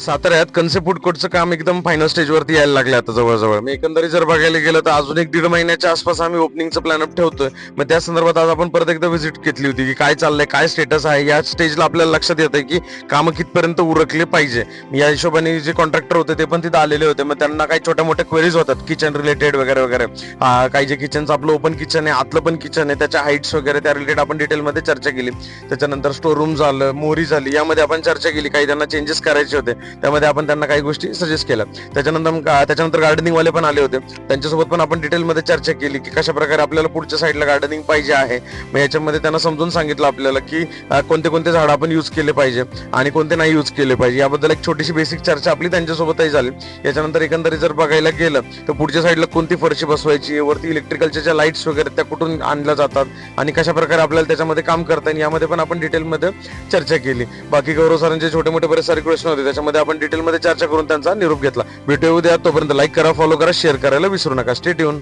साताऱ्यात कन्से फूड कोर्टचं काम एकदम फायनल स्टेजवरती यायला लागलं आता जवळजवळ. मी एकंदरीत जर बघायला गेलं तर अजून 1-1.5 महिन्याच्या आसपास आम्ही ओपनिंगचं प्लॅन अप ठेवतोय. मग त्या संदर्भात आज आपण परत एकदा व्हिजिट घेतली होती की काय चाललंय, काय स्टेटस आहे. या स्टेजला आपल्याला लक्षात येतंय की कामं कितपर्यंत उरकले पाहिजे. या हिशोबाने जे कॉन्ट्रॅक्टर होते ते पण तिथे आलेले होते. मग त्यांना काही छोट्या मोठ्या क्वेरीज होतात किचन रिलेटेड वगैरे वगैरे. काही जे किचनचं आपलं ओपन किचन आहे, आतलं पण किचन आहे, त्याच्या हाईट्स वगैरे त्या रिलेटेड आपण डिटेलमध्ये चर्चा केली. त्याच्यानंतर स्टोर रूम झालं, मोरी झाली, यामध्ये आपण चर्चा केली. काही त्यांना चेंजेस करायचे होते, त्यामध्ये आपण त्यांना काही गोष्टी सजेस्ट केल्या. त्याच्यानंतर गार्डनिंग वाले पण आले होते, त्यांच्यासोबत पण आपण डिटेलमध्ये चर्चा केली की कशा प्रकारे आपल्याला पुढच्या साईडला गार्डनिंग पाहिजे आहे. मग याच्यामध्ये त्यांना समजून सांगितलं आपल्याला की कोणते कोणते झाडं आपण यूज केले पाहिजे आणि कोणते नाही यूज केले पाहिजे. याबद्दल एक छोटीशी बेसिक चर्चा आपली त्यांच्यासोबतही झाली. याच्यानंतर एकंदरीत जर बघायला गेलं तर पुढच्या साईडला कोणती फरशी बसवायची, वरती इलेक्ट्रिकलच्या ज्या लाईट्स वगैरे त्या कुठून आणल्या जातात आणि कशा प्रकारे आपल्याला त्याच्यामध्ये काम करता येईल, यामध्ये पण आपण डिटेलमध्ये चर्चा केली. बाकी गौरव सरांचे छोटे मोठे बरेच सारे क्वेश्चन होते, त्याच्यामध्ये आपण डिटेलमध्ये चर्चा करून त्यांचा निरोप घेतला. भेटूया उद्या. तोपर्यंत लाईक करा, फॉलो करा, शेअर करायला विसरू नका. Stay tune.